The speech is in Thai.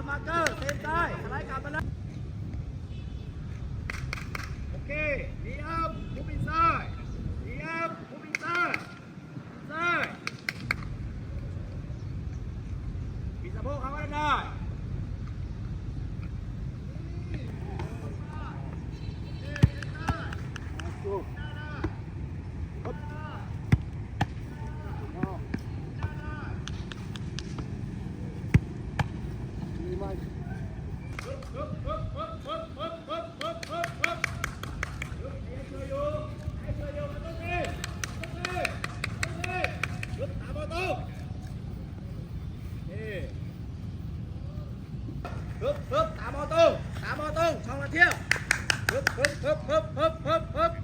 มาเกอร์เต็มได้สไลด์กลับมาแล้วโอเคดีอัพมูฟอินไซด์ดีอัพมูฟอินไซด์ปิดสะโพกเขาก็ได้ตามออโต้ช่องละเที่ยวฮึบ